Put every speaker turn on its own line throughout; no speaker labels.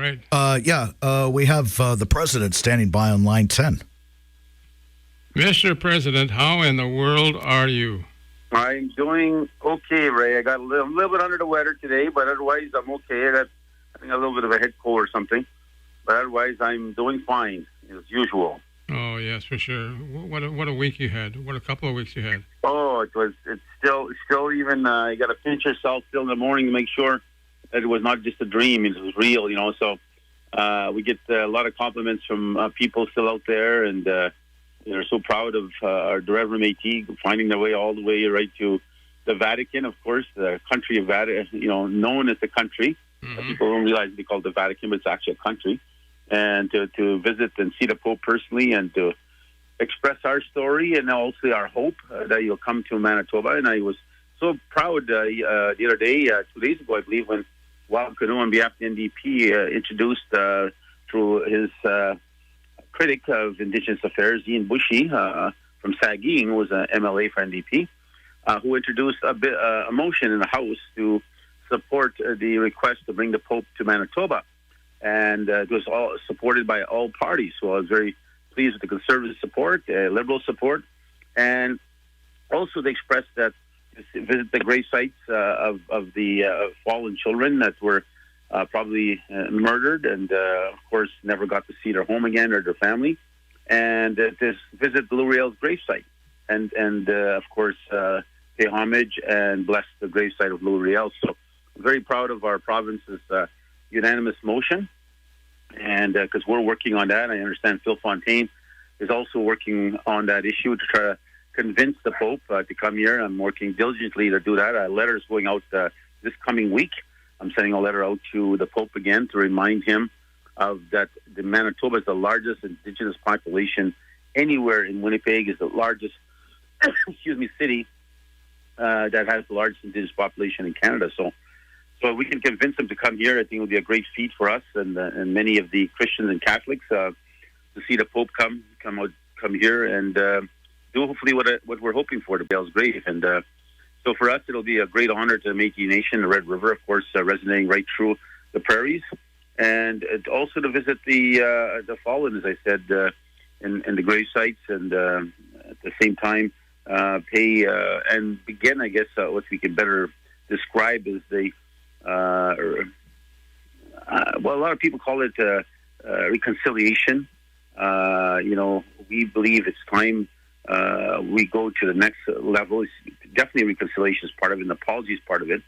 right?
We have the president standing by on line 10.
Mr. President, how in the world are you?
I'm doing okay, Ray. I got a little bit under the weather today, but otherwise I'm okay. I think a little bit of a head cold or something, but otherwise I'm doing fine as usual.
Oh yes, for sure. What a week you had. What a couple of weeks you had.
Oh, it's still even. You got to pinch yourself still in the morning to make sure that it was not just a dream; it was real. So we get a lot of compliments from people still out there, and they're so proud of our Reverend Métis finding their way all the way right to the Vatican, of course, the country of Vatican. Known as the country.
Mm-hmm.
People don't realize they call it the Vatican, but it's actually a country. And to visit and see the Pope personally and to express our story and also our hope that you'll come to Manitoba. And I was so proud the other day, 2 days ago, I believe, when Wild Canoe on behalf of the NDP introduced through his critic of Indigenous Affairs, Ian Bushy from Saging, who was an MLA for NDP, who introduced a motion in the House to support the request to bring the Pope to Manitoba. And it was all supported by all parties. So I was very pleased with the Conservative support, Liberal support, and also they expressed that to visit the grave sites of the fallen children that were probably murdered and, of course, never got to see their home again or their family, and to visit the L'Oreal's gravesite and of course, pay homage and bless the gravesite of L'Oreal. So I'm very proud of our province's unanimous motion, and because we're working on that, I understand Phil Fontaine is also working on that issue to try to convince the Pope to come here. I'm working diligently to do that. A letter is going out this coming week. I'm sending a letter out to the Pope again to remind him of that. The Manitoba is the largest Indigenous population anywhere in Winnipeg. Is the largest, city that has the largest Indigenous population in Canada. So if we can convince them to come here, I think it would be a great feat for us and many of the Christians and Catholics to see the Pope come here and do hopefully what we're hoping for, to Bell's grave. And so for us, it'll be a great honor to the Métis Nation, the Red River, of course, resonating right through the prairies, and also to visit the fallen, as I said, in the grave sites, and at the same time pay and begin, I guess, what we can better describe as the a lot of people call it reconciliation. We believe it's time we go to the next level. It's definitely reconciliation is part of it, and apology is part of it.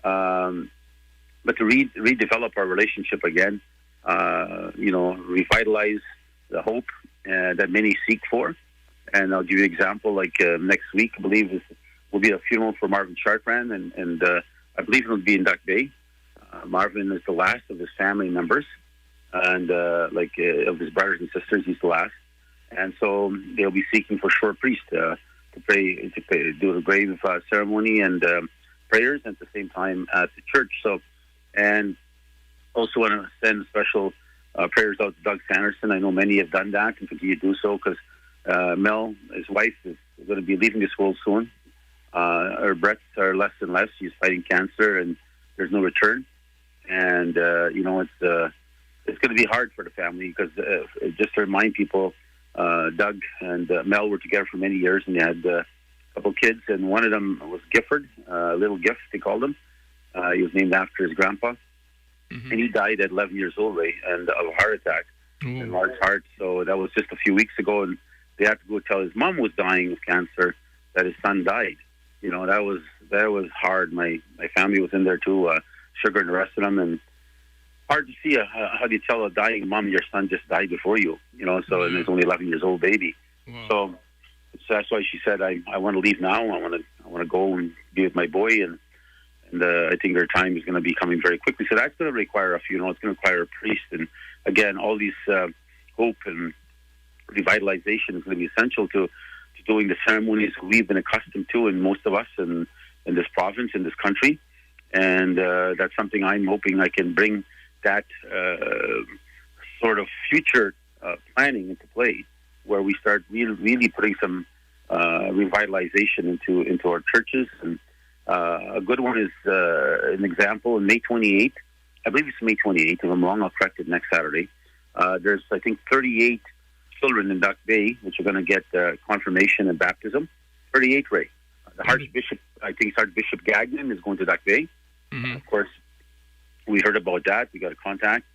But to redevelop our relationship again, revitalize the hope that many seek for. And I'll give you an example. Like next week, I believe will be a funeral for Marvin Chartrand, and I believe it will be in Duck Bay. Marvin is the last of his family members, and of his brothers and sisters, he's the last. And so they'll be seeking for shore priest to do a grave ceremony and prayers, and at the same time at the church. So, and also want to send special prayers out to Doug Sanderson. I know many have done that and continue to do so, because Mel, his wife, is going to be leaving this world soon. Her breaths are less and less. She's fighting cancer, and there's no return. And it's going to be hard for the family, because just to remind people, Doug and Mel were together for many years, and they had a couple kids, and one of them was Gifford, Little Gift, they called him. He was named after his grandpa, and he died at 11 years old, Ray, and of a heart attack, and large heart. So that was just a few weeks ago, and they had to go tell his mom was dying of cancer that his son died. That was hard. My family was in there too, Sugar and the rest of them, and hard to see how do you tell a dying mom your son just died before you, so and he's only 11 years old baby. Wow. So that's why she said, I want to leave now. I want to go and be with my boy, and I think their time is going to be coming very quickly. So that's going to require a funeral. It's going to require a priest, and again, all these hope and revitalization is going to be essential to doing the ceremonies we've been accustomed to, and most of us in this province, in this country. And that's something I'm hoping I can bring that sort of future planning into play, where we start really putting some revitalization into our churches. And a good one is an example. On May 28th, I believe it's May 28th. If I'm wrong, I'll correct it next Saturday. There's, I think, 38 children in Duck Bay which are going to get confirmation and baptism. 38, Ray. The Archbishop, I think it's Archbishop Gagnon, is going to Duck Bay.
Mm-hmm.
Of course, we heard about that. We got a contact,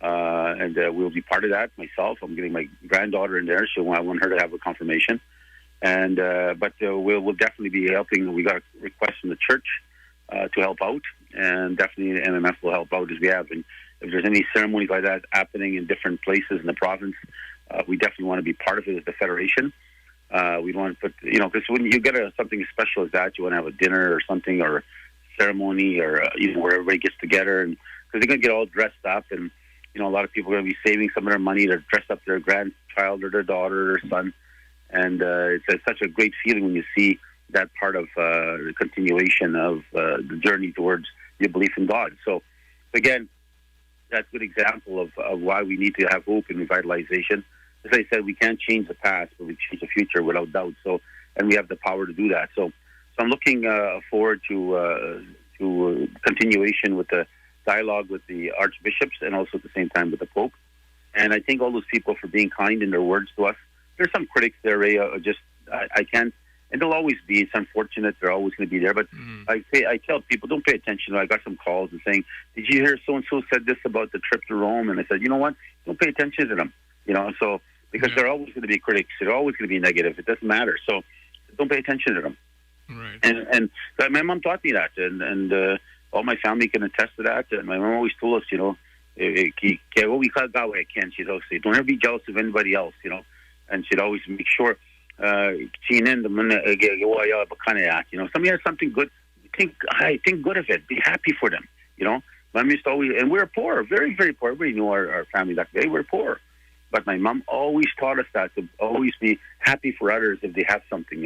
and we'll be part of that. Myself, I'm getting my granddaughter in there, so I want her to have a confirmation. And but we'll definitely be helping. We got a request from the church to help out, and definitely the MMF will help out as we have. And if there's any ceremonies like that happening in different places in the province, we definitely want to be part of it as the federation. We want to put, because when you get something as special as that, you want to have a dinner or something, or ceremony, or where everybody gets together, and because they're going to get all dressed up, and a lot of people are going to be saving some of their money to dress up their grandchild or their daughter or son, and it's such a great feeling when you see that part of the continuation of the journey towards your belief in God. So again, that's a good example of why we need to have hope and revitalization. As I said, we can't change the past, but we change the future without doubt. So, and we have the power to do that. So I'm looking forward to continuation with the dialogue with the archbishops, and also at the same time with the Pope. And I thank all those people for being kind in their words to us. There's some critics there, Ray. I can't, and they'll always be. It's unfortunate; they're always going to be there. But I tell people, don't pay attention. I got some calls and saying, "Did you hear so and so said this about the trip to Rome?" And I said, "You know what? Don't pay attention to them." So. Because they're always going to be critics. They're always going to be negative. It doesn't matter. So don't pay attention to them.
Right.
And my mom taught me that. And all my family can attest to that. And my mom always told us, she'd always say, don't ever be jealous of anybody else, And she'd always make sure, somebody has something good, think good of it. Be happy for them, Mom used to always, and we're poor, very, very poor. Everybody knew our family that day. We're poor. But my mom always taught us that, to always be happy for others if they have something,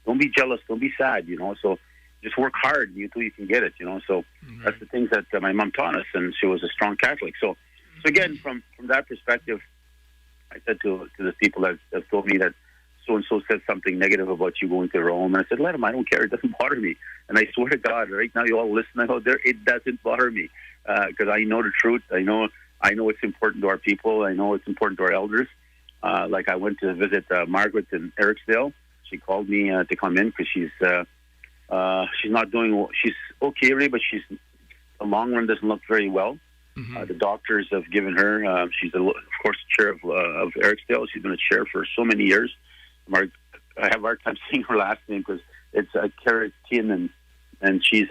Don't be jealous, don't be sad, So just work hard until you can get it, So that's the things that my mom taught us, and she was a strong Catholic. So again, from that perspective, I said to the people that have told me that so-and-so said something negative about you going to Rome, and I said, let them, I don't care, it doesn't bother me. And I swear to God, right now you all listening out there, it doesn't bother me, because I know the truth, I know it's important to our people. I know it's important to our elders. Like I went to visit Margaret in Ericsdale. She called me to come in because she's not doing well. She's okay, Ray, but the long run doesn't look very well. Mm-hmm. The doctors have given her. She's of course chair of Ericsdale. She's been a chair for so many years. I have a hard time saying her last name because it's Carrotine, and she's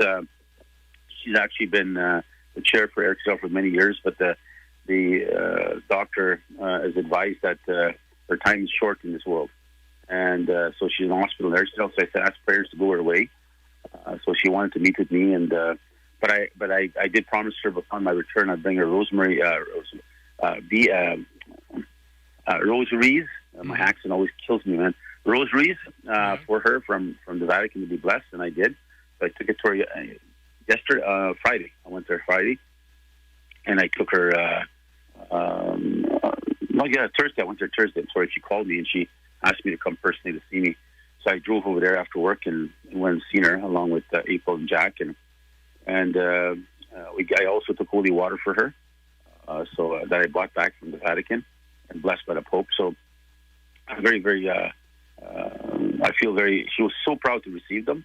actually been the chair for Ericsdale for many years, but the doctor has advised that her time is short in this world, and so she's in the hospital in Ericsdale. So I asked prayers to go her way. So she wanted to meet with me, and but I did promise her upon my return I'd bring her rosaries. My accent always kills me, man. Rosaries for her from the Vatican to be blessed, and I did. So I took it to her Friday. I went there Friday, and I took her. Thursday. I went there Thursday. I'm sorry, she called me and she asked me to come personally to see me. So I drove over there after work and went and seen her along with April and Jack, and I also took holy water for her, so that I brought back from the Vatican and blessed by the Pope. So I'm very, very. I feel very. She was so proud to receive them,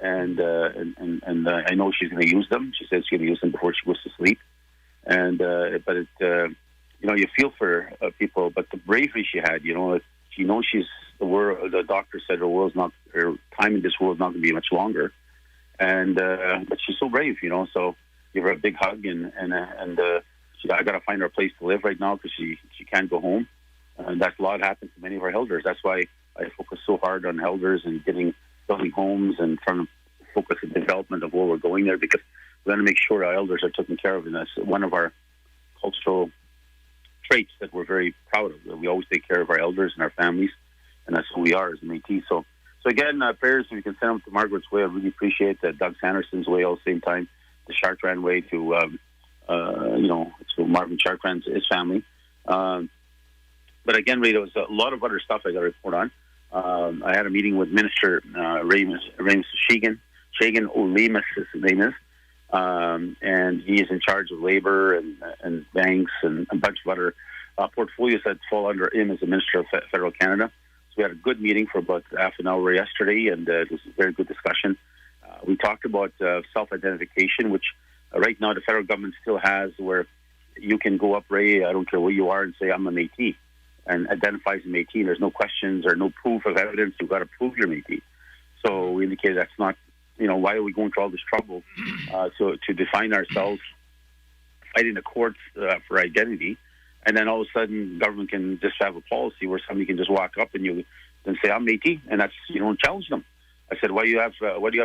and I know she's going to use them. She said she's going to use them before she goes to sleep. But it, you feel for people, but the bravery she had, she knows the doctor said her time in this world is not going to be much longer. But she's so brave, so give her a big hug and I got to find her a place to live right now because she can't go home. And that's a lot happens to many of our elders. That's why I focus so hard on elders and building homes and trying to focus on the development of where we're going there, because we want to make sure our elders are taken care of, and that's one of our cultural traits that we're very proud of. We always take care of our elders and our families, and that's who we are as a Métis. So again, prayers, if you can send them to Margaret's way, I really appreciate that. Doug Sanderson's way, all the same time, the Chartrand way to Marvin Chartrand's his family. But again, Ray, there was a lot of other stuff I got to report on. I had a meeting with Minister Remus Shagan Olemus, his name is. and he is in charge of labor and banks and a bunch of other portfolios that fall under him as the Minister of Federal Canada. So we had a good meeting for about half an hour yesterday, and it was a very good discussion. We talked about self-identification, which right now the federal government still has, where you can go up, Ray, I don't care where you are, and say, I'm a Métis, and identify as a Métis. There's no questions or no proof of evidence. You've got to prove you're Métis. So we indicated that's not, why are we going through all this trouble to define ourselves, fighting the courts for identity, and then all of a sudden government can just have a policy where somebody can just walk up and you then say, I'm Métis, and that's, challenge them. I said, why do you have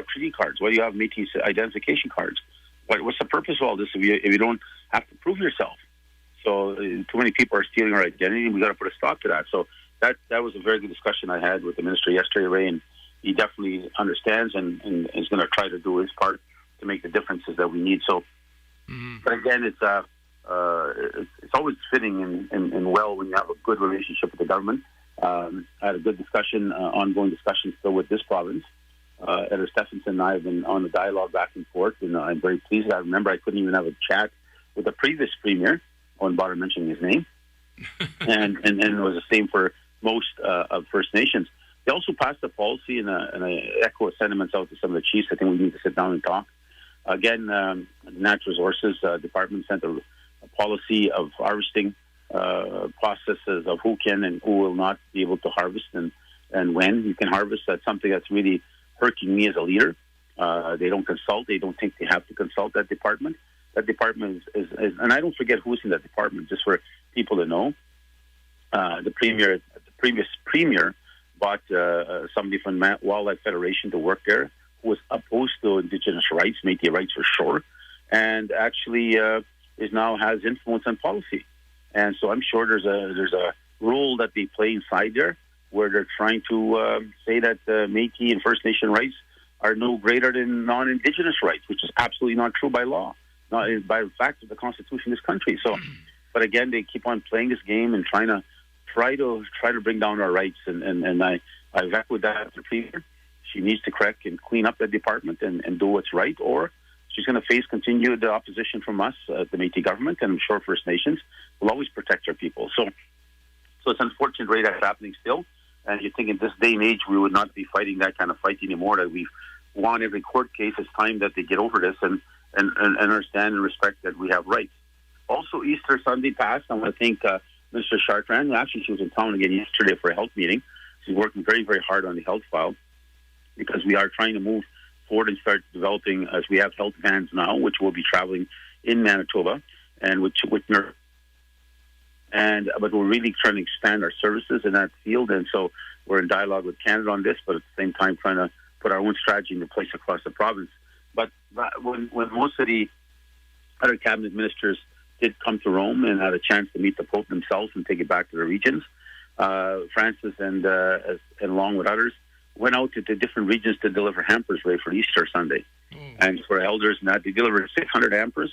treaty cards? Why do you have Métis identification cards? What's the purpose of all this if you don't have to prove yourself? So too many people are stealing our identity, and we got to put a stop to that. So that was a very good discussion I had with the minister yesterday, Ray, and he definitely understands and is going to try to do his part to make the differences that we need. So, but again, it's always fitting and well when you have a good relationship with the government. I had a good discussion, ongoing discussion still with this province. Editor Stephenson and I have been on the dialogue back and forth, and I'm very pleased. I remember I couldn't even have a chat with the previous premier. I wouldn't bother mentioning his name. and it was the same for most of First Nations. They also passed a policy, and I echo sentiments out to some of the chiefs. I think we need to sit down and talk. Again, the Natural Resources Department sent a policy of harvesting processes of who can and who will not be able to harvest and when you can harvest. That's something that's really hurting me as a leader. They don't consult. They don't think they have to consult that department. That department is and I don't forget who's in that department, just for people to know. The previous premier bought somebody from Wildlife Federation to work there who was opposed to Indigenous rights, Métis rights for sure, and actually now has influence on policy. And so I'm sure there's a role that they play inside there where they're trying to say that Métis and First Nation rights are no greater than non-Indigenous rights, which is absolutely not true by law, not by the fact of the Constitution of this country. So, but again, they keep on playing this game and try to bring down our rights. And I've echoed that to the premier. She needs to correct and clean up that department and do what's right, or she's going to face continued opposition from us, the Métis government, and I'm sure First Nations will always protect our people. So it's unfortunate, Ray, that's happening still. And you think in this day and age we would not be fighting that kind of fight anymore, that we've won every court case. It's time that they get over this and understand and respect that we have rights. Also, Easter Sunday passed. I want to thank Mr. Chartrand. Actually, she was in town again yesterday for a health meeting. She's working very, very hard on the health file because we are trying to move forward and start developing, as we have health vans now, which will be traveling in Manitoba, and but we're really trying to expand our services in that field, and so we're in dialogue with Canada on this, but at the same time trying to put our own strategy into place across the province. But when most of the other cabinet ministers did come to Rome and had a chance to meet the Pope themselves and take it back to the regions, Francis and along with others went out to the different regions to deliver hampers, Ray, for Easter Sunday. And for elders, and they delivered 600 hampers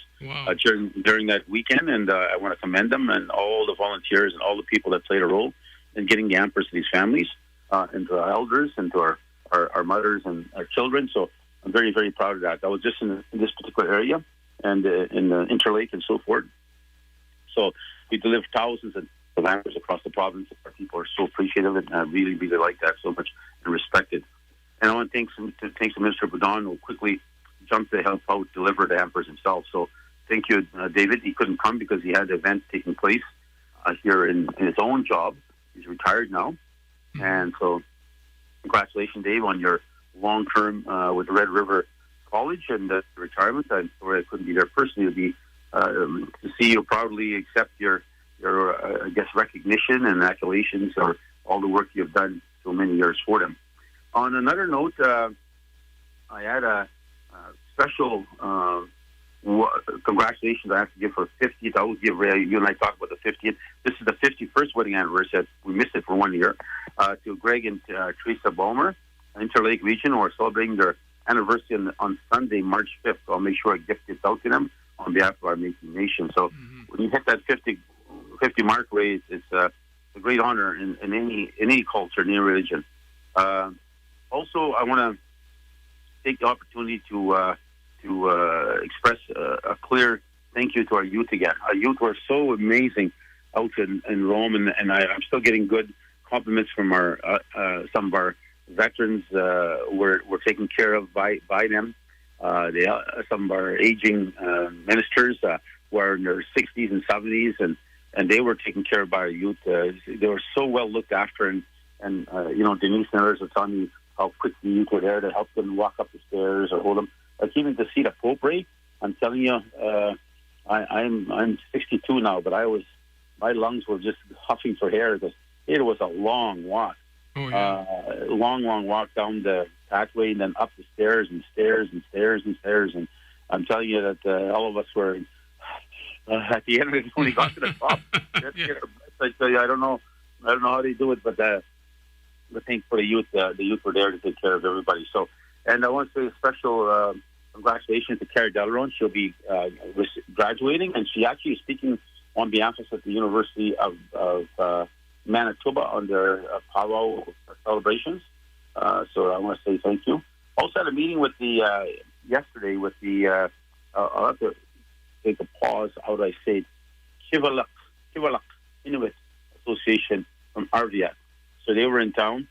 during that weekend, and I want to commend them and all the volunteers and all the people that played a role in getting the hampers to these families, and to our elders and to our mothers and our children. So I'm very, very proud of that. I was just in this particular area and in the Interlake and so forth. So we delivered thousands of hampers across the province. Our people are so appreciative, and I really, really like that so much and respect it. And I want to thank Minister Boudon, who quickly jumped to help out deliver the hampers himself. So thank you, David. He couldn't come because he had the event taking place here in his own job. He's retired now. And so congratulations, Dave, on your long term with Red River College and retirement. I'm sorry I couldn't be there personally to see you proudly accept your recognition and accolations or all the work you've done so many years for them. On another note, I had a special congratulations I have to give for 50th. I will give Ray, you and I talked about the 50th. This is the 51st wedding anniversary. We missed it for 1 year. To Greg and Teresa Balmer, Interlake Region, who are celebrating their anniversary on Sunday, March 5th. So I'll make sure I gift this out to them on behalf of our Métis Nation. So when you hit that 50 mark, Ray, it's a great honor in any culture, in any religion. Also, I want to take the opportunity to express a clear thank you to our youth again. Our youth were so amazing out in Rome, and I'm still getting good compliments from our some of our veterans. Were taken care of by them. Some of our aging ministers were in their 60s and 70s, and they were taken care of by our youth. They were so well looked after, and Denise and others were telling me how quick the youth were there to help them walk up the stairs or hold them. Like even to see the Pope, Ray, I'm telling you, I'm 62 now, but my lungs were just huffing for air because it was a long walk.
Oh, yeah.
Long walk down the pathway and then up the stairs and stairs and stairs and stairs. And I'm telling you that all of us were at the end of it when we got to the top. I tell you, I don't know how they do it, but I think for the youth were there to take care of everybody. So, and I want to say a special congratulations to Carrie Delaron. She'll be graduating, and she actually is speaking on behalf of us at the University of Manitoba on their powwow celebrations. So I want to say thank you. Also had a meeting with yesterday with the I'll have to take a pause. How do I say it? Kivalak Inuit Association from Arviat. So they were in town.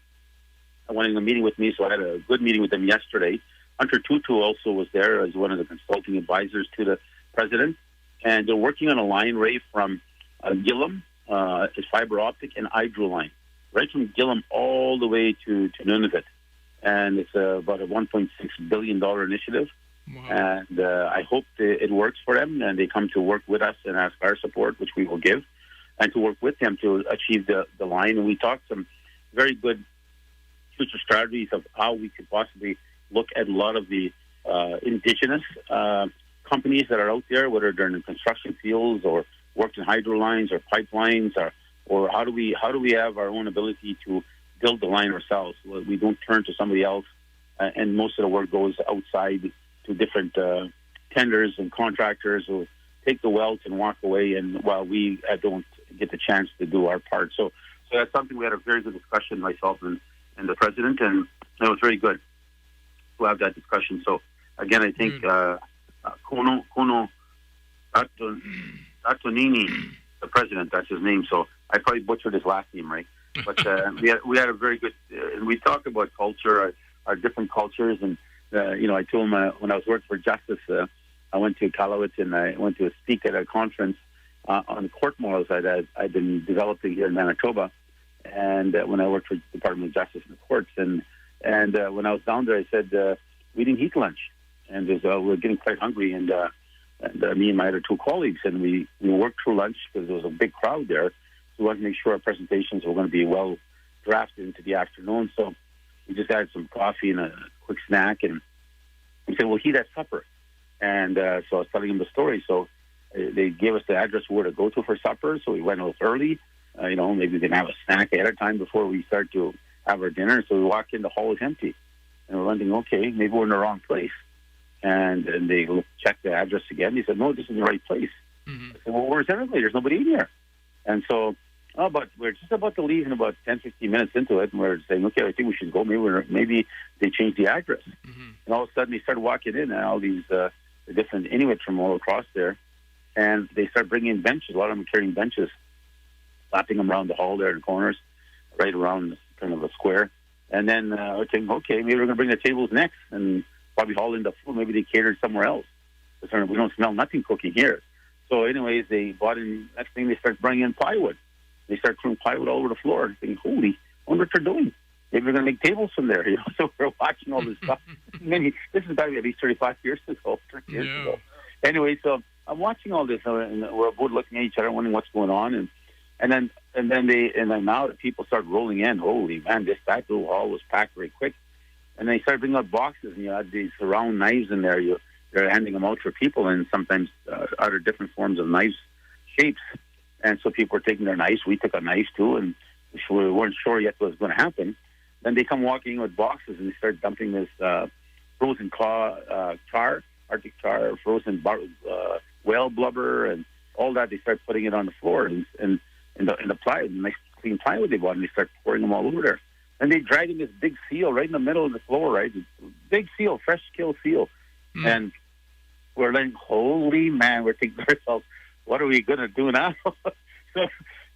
I went in a meeting with me, so I had a good meeting with them yesterday. Hunter Tutu also was there as one of the consulting advisors to the president, and they're working on a line, Ray, from Gillam, it's fiber optic and hydro line, right from Gillam all the way to Nunavut. And it's about a $1.6 billion initiative. Wow. And I hope it works for them, and they come to work with us and ask our support, which we will give, and to work with them to achieve the line. And we talked some very good future strategies of how we could possibly look at a lot of the indigenous companies that are out there, whether they're in the construction fields or worked in hydro lines or pipelines, or how do we have our own ability to build the line ourselves? We don't turn to somebody else, and most of the work goes outside to different tenders and contractors who take the wealth and walk away, and while we don't get the chance to do our part. So that's something we had a very good discussion, myself and the president, and it was very good to have that discussion. So again, I think Kono Atonini, the president, that's his name. So I probably butchered his last name, right? But we had a very good, and we talked about culture, our different cultures, and I told him when I was working for Justice, I went to Kalawit and I went to speak at a conference on the court models I'd been developing here in Manitoba, and when I worked for the Department of Justice and the courts, and when I was down there, I said we didn't eat lunch, and we were getting quite hungry, and me and my other two colleagues, and we worked through lunch because there was a big crowd there. So we wanted to make sure our presentations were going to be well drafted into the afternoon. So we just had some coffee and a quick snack, and we said, we'll eat at supper. And so I was telling him the story. So they gave us the address where to go to for supper. So we went a little early. Maybe we can have a snack ahead of time before we start to have our dinner. So we walked in, the hall was empty. And we're wondering, okay, maybe we're in the wrong place. And they checked the address again. He said, no, this is the right place. Mm-hmm. I said, well, where's everybody? There's nobody in here. And so, but we're just about to leave in about 10, 15 minutes into it. And we're saying, okay, I think we should go. Maybe they changed the address. Mm-hmm. And all of a sudden they started walking in, and all these the different Inuits from all across there. And they start bringing in benches. A lot of them carrying benches, slapping them around the hall there in the corners, right around kind of a square. And then we're thinking, okay, maybe we're going to bring the tables next and probably haul in the food. Maybe they catered somewhere else. We don't smell nothing cooking here. So anyways, they bought in, next thing they start bringing in plywood. They start throwing plywood all over the floor. Thinking, holy, I wonder what they're doing. Maybe they're going to make tables from there. So we're watching all this stuff. Maybe this is probably at least 35 years ago, 30 years ago. Anyway, so I'm watching all this, and we're both looking at each other, wondering what's going on, and then now the people start rolling in. Holy man, that little hall was packed very quick, and they started bringing out boxes, and you had these round knives in there. They're handing them out for people, and sometimes other different forms of knives shapes. And so people were taking their knives. We took a knife too, and we weren't sure yet what was going to happen. Then they come walking in with boxes, and they start dumping this frozen char, Arctic char, frozen whale blubber, and all that. They start putting it on the floor and the plywood, nice clean plywood they bought, and they start pouring them all over there. And they dragging this big seal right in the middle of the floor, right? Big seal, fresh killed seal. Mm. And we're like, holy man, we're thinking to ourselves, what are we going to do now? So,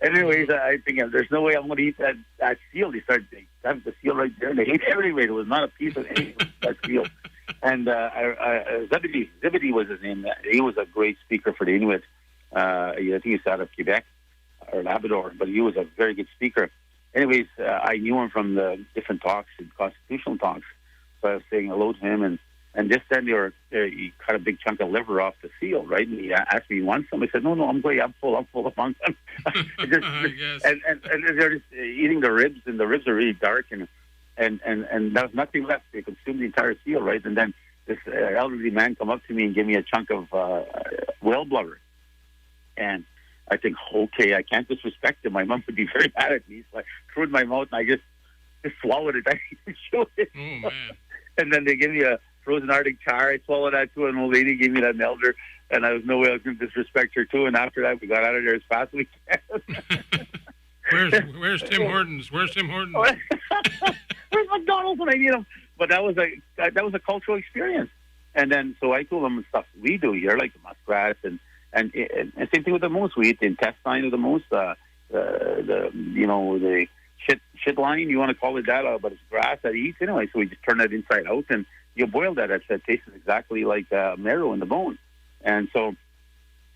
anyways, I think there's no way I'm going to eat that seal. They started having the seal right there, and they ate everything. It was not a piece of anything, that seal. And Zebedee was his name. He was a great speaker for the Inuit. I think he's out of Quebec or Labrador, but he was a very good speaker. Anyways, I knew him from the different talks and constitutional talks. So I was saying hello to him, and just then he cut a big chunk of liver off the seal, right? And he asked me, you want some? I said, no, I'm great. I'm full of them. And they're just eating the ribs, and the ribs are really dark, and there was nothing left. They consumed the entire seal, right? And then this elderly man come up to me and give me a chunk of whale blubber. And I think, okay, I can't disrespect him. My mom would be very mad at me. So I threw it in my mouth, and I just swallowed it. I didn't chew it.
Oh, man.
And then they give me a frozen Arctic char. I swallowed that too. An old lady gave me that elder, and I was no way I was going to disrespect her too. And after that, we got out of there as fast as we can.
Where's Tim Hortons? Where's Tim Hortons?
Where's McDonald's when I need them? But that was a cultural experience. And then so I told them stuff we do here, like the muskrats, and same thing with the moose. We eat the intestine of the moose, the shit line, you want to call it that, but it's grass that he eats anyway. So we just turn that inside out, and you boil that. It tastes exactly like marrow in the bone. And so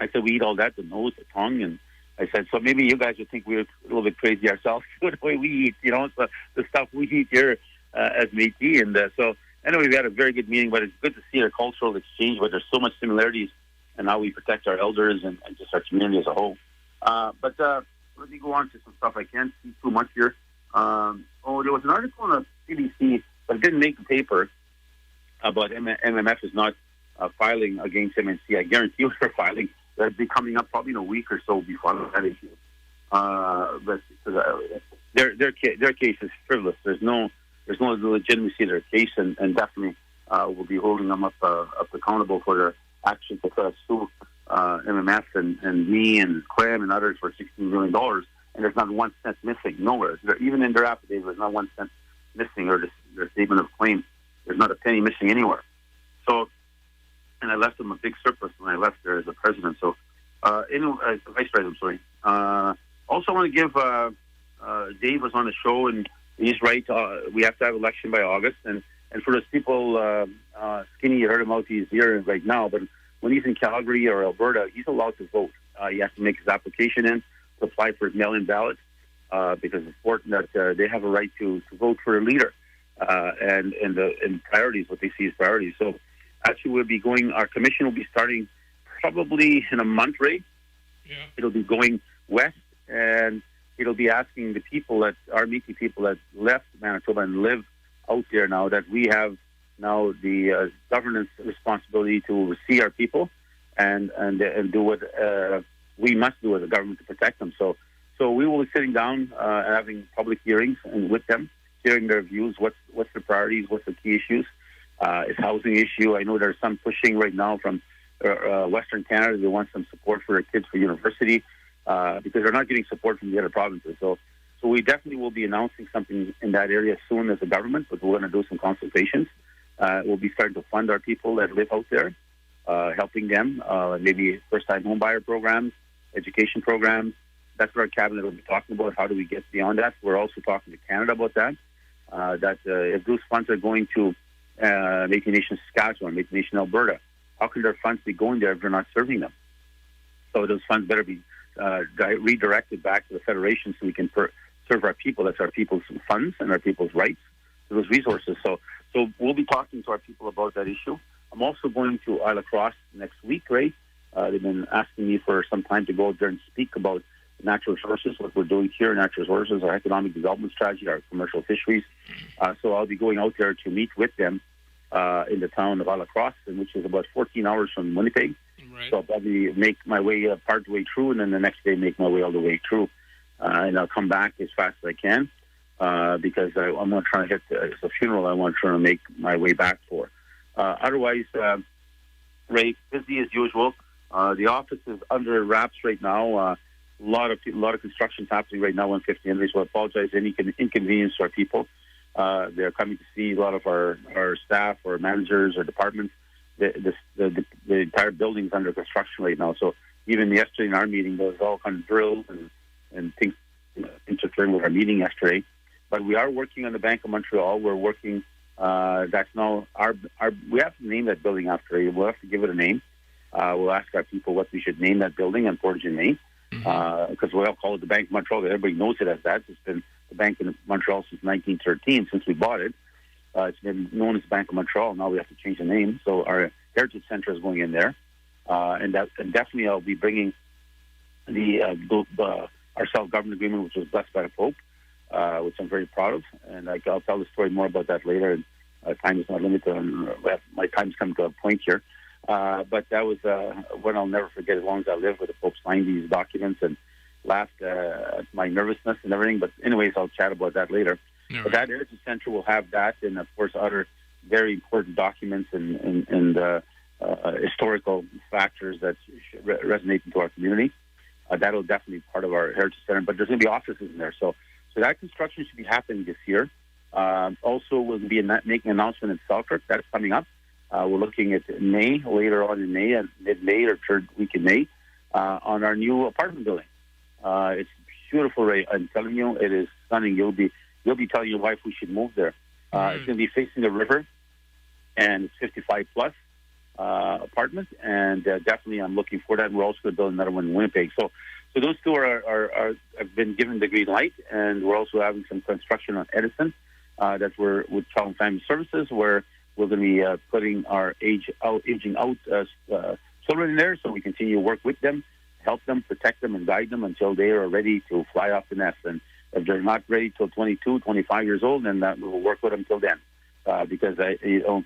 I said we eat all that, the nose, the tongue, and I said, so maybe you guys would think we're a little bit crazy ourselves the way we eat, so the stuff we eat here as Métis. And so anyway, we had a very good meeting, but it's good to see our cultural exchange, but there's so much similarities in how we protect our elders and just our community as a whole. But let me go on to some stuff. I can't see too much here. There was an article on the CBC, but it didn't make the paper, about MMF is not filing against MNC. I guarantee you they're filing. That'll be coming up probably in a week or so before that issue. But their case is frivolous. There's no legitimacy to their case, and definitely we'll be holding them up accountable for their actions to sue MMF and me and Clem and others for $16 million. And there's not 1 cent missing nowhere. Even in their affidavit, there's not 1 cent missing, or their statement of claim. There's not a penny missing anywhere. So. And I left them a big surplus when I left there as a president. So, vice president, sorry. Also, I want to give Dave was on the show, and he's right. We have to have election by August, and for those people, Skinny, you heard him out. He's here right now, but when he's in Calgary or Alberta, he's allowed to vote. He has to make his application in to apply for his mail-in ballot because it's important that they have a right to vote for a leader and priorities, what they see as priorities. So. Actually, our commission will be starting probably in a month, Ray. Yeah. It'll be going west, and it'll be asking the people our Métis people that left Manitoba and live out there now, that we have now the governance responsibility to see our people and do what we must do as a government to protect them. So we will be sitting down, having public hearings and with them, hearing their views, what's the priorities, what's the key issues. It's housing issue. I know there's some pushing right now from Western Canada. They want some support for their kids for university because they're not getting support from the other provinces. So we definitely will be announcing something in that area soon as a government, but we're going to do some consultations. We'll be starting to fund our people that live out there, helping them, maybe first-time homebuyer programs, education programs. That's what our cabinet will be talking about. How do we get beyond that? We're also talking to Canada about that, if those funds are going to Métis Nation Saskatchewan, Métis Nation Alberta, how can their funds be going there if they're not serving them? So those funds better be redirected back to the Federation so we can serve our people. That's our people's funds and our people's rights to those resources. So we'll be talking to our people about that issue. I'm also going to Isle of Cross next week, Ray. They've been asking me for some time to go out there and speak about natural resources, what we're doing here, natural resources, our economic development strategy, our commercial fisheries. So I'll be going out there to meet with them in the town of Isle of Cross, which is about 14 hours from Winnipeg. Right. So I'll probably make my way part of the way through, and then the next day make my way all the way through. And I'll come back as fast as I can because I'm not trying to hit it's a funeral I want to try to make my way back for. Otherwise, Ray, busy as usual. The office is under wraps right now. A lot of construction is happening right now on 50 Henry, so I apologize for any inconvenience to our people. They're coming to see a lot of our staff or managers or departments the entire building's under construction right now. So even yesterday in our meeting, there was all kinds of drills and things interfering with our meeting yesterday. But we are working on the Bank of Montreal. We're working. That's now our. We have to name that building after it. We'll have to give it a name. We'll ask our people what we should name that building in Portage and Maine, because we all call it the Bank of Montreal. Everybody knows it as that. It's been the Bank of Montreal since 1913, since we bought it. It's been known as Bank of Montreal. Now we have to change the name. So our Heritage Center is going in there, and definitely I'll be bringing our self-government agreement, which was blessed by the Pope, which I'm very proud of. And I'll tell the story more about that later. And time is not limited. My time's come to a point here. But that was one I'll never forget as long as I live, where the Pope signed these documents and laughed at my nervousness and everything. But anyways, I'll chat about that later.
All
but
right.
that Heritage Center will have that, and of course other very important documents and historical factors that resonate into our community. That'll definitely be part of our Heritage Center. But there's going to be offices in there, so that construction should be happening this year. Also, we'll be making an announcement in Selkirk. That's coming up. We're looking at May, later on in May, mid-May or third week in May, on our new apartment building. It's beautiful, Ray. I'm telling you, it is stunning. You'll be telling your wife we should move there. It's going to be facing the river, and it's 55 plus apartment, and definitely I'm looking for that. And we're also going to build another one in Winnipeg. So those two have been given the green light, and we're also having some construction on Edison that we're with Child and Family Services, where we're going to be putting our aging out children in there, so we continue to work with them, help them, protect them, and guide them until they are ready to fly off the nest. And if they're not ready till 22, 25 years old, then we'll work with them till then. Because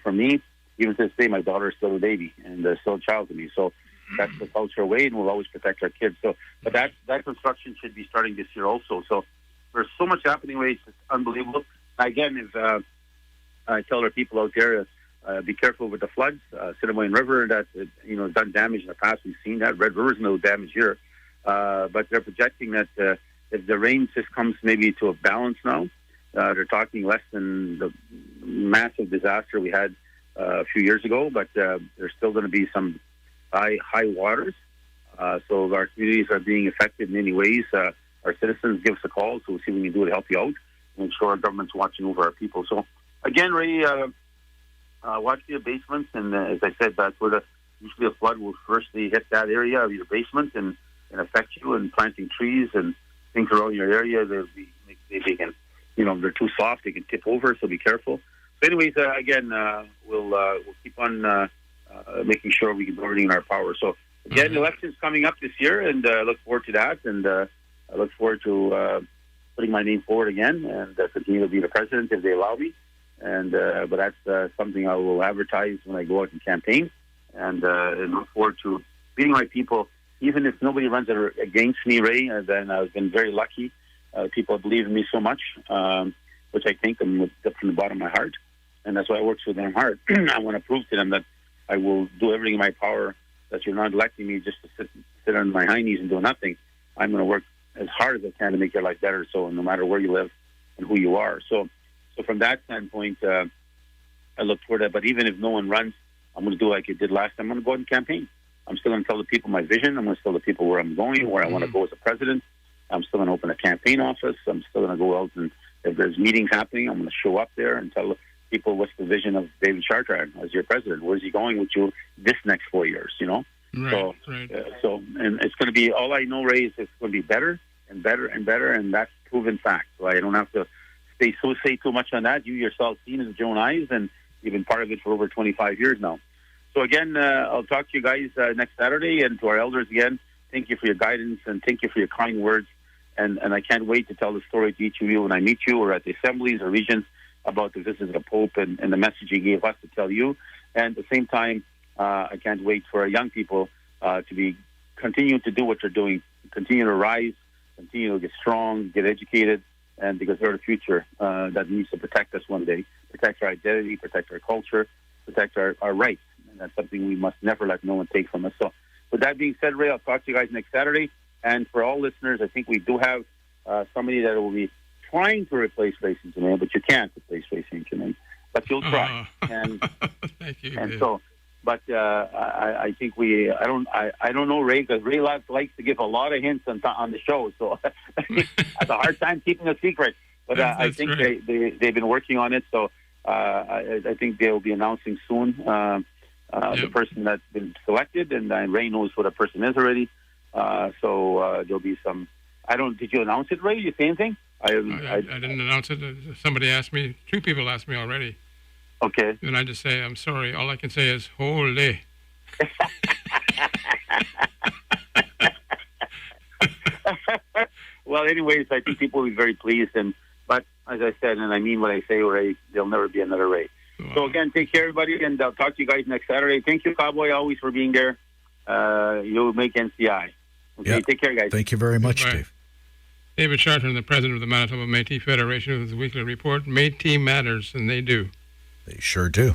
for me, even to this day, my daughter is still a baby and still a child to me. So that's the cultural way, and we'll always protect our kids. So, but that construction should be starting this year also. So there's so much happening, Ray. It's unbelievable. Again, if I tell our people out there, be careful with the floods. Cinnamon River, that done damage in the past. We've seen that. Red River's no damage here, but they're projecting that if the rain just comes maybe to a balance now, they're talking less than the massive disaster we had a few years ago. But there's still going to be some high waters. So our communities are being affected in many ways. Our citizens give us a call, so we'll see what we can do to help you out. Make sure our government's watching over our people. So again, Ray, watch your basements, and as I said, that's where usually a flood will firstly hit that area of your basement and affect you. And planting trees and things around your area, they can, they're too soft, they can tip over, so be careful. So anyways, again, we'll keep on making sure we can do everything in our power. So again, elections coming up this year, and I look forward to that, and I look forward to putting my name forward again and continue to be the president if they allow me. And but that's something I will advertise when I go out and campaign, and look forward to beating my people. Even if nobody runs against me, Ray, then I've been very lucky. People believe in me so much, which I think I'm from the bottom of my heart, and that's why I work so damn hard. I want to prove to them that I will do everything in my power, that you're not electing me just to sit on my hind knees and do nothing. I'm going to work as hard as I can to make your life better, so no matter where you live and who you are. So from that standpoint, I look toward that. But even if no one runs, I'm going to do like I did last time. I'm going to go out and campaign. I'm still going to tell the people my vision. I'm going to tell the people where I'm going, where I want to go as a president. I'm still going to open a campaign office. I'm still going to go out, and if there's meetings happening, I'm going to show up there and tell people what's the vision of David Chartrand as your president. Where's he going with you this next 4 years,
Right,
and it's going to be, all I know, Ray, is it's going to be better and better and better, and that's proven fact. So I don't have to say too much on that. You yourself seen it with your own eyes, and you've been part of it for over 25 years now. So again, I'll talk to you guys next Saturday, and to our elders again, thank you for your guidance and thank you for your kind words. And I can't wait to tell the story to each of you when I meet you or at the assemblies or regions about the visit of the Pope and the message he gave us to tell you. And at the same time, I can't wait for our young people to be continue to do what they're doing, continue to rise, continue to get strong, get educated, and because they're the future that needs to protect us one day, protect our identity, protect our culture, protect our rights. And that's something we must never let no one take from us. So with that being said, Ray, I'll talk to you guys next Saturday. And for all listeners, I think we do have somebody that will be trying to replace racing Germain, but you can't replace racing Germain. But you'll try. And
thank you.
And
David.
so But I think I don't know Ray, because Ray likes to give a lot of hints on the show, so has a hard time keeping a secret. But I think right. they've been working on it, so I think they'll be announcing soon the person that's been selected, and Ray knows who the person is already. So there'll be some. Did you announce it, Ray? Did you say anything?
I didn't announce it. Somebody asked me. 2 people asked me already.
Okay.
And I just say, I'm sorry. All I can say is, holy.
Well, anyways, I think people will be very pleased. But as I said, and I mean what I say, Ray, there'll never be another Ray. Wow. So again, take care, everybody, and I'll talk to you guys next Saturday. Thank you, Cowboy, always for being there. You'll make NCI. Okay, yep. Take care, guys.
Thank you very much, Dave.
David Chartrand, the president of the Manitoba Métis Federation, with his weekly report. Métis matters, and they do.
They sure do.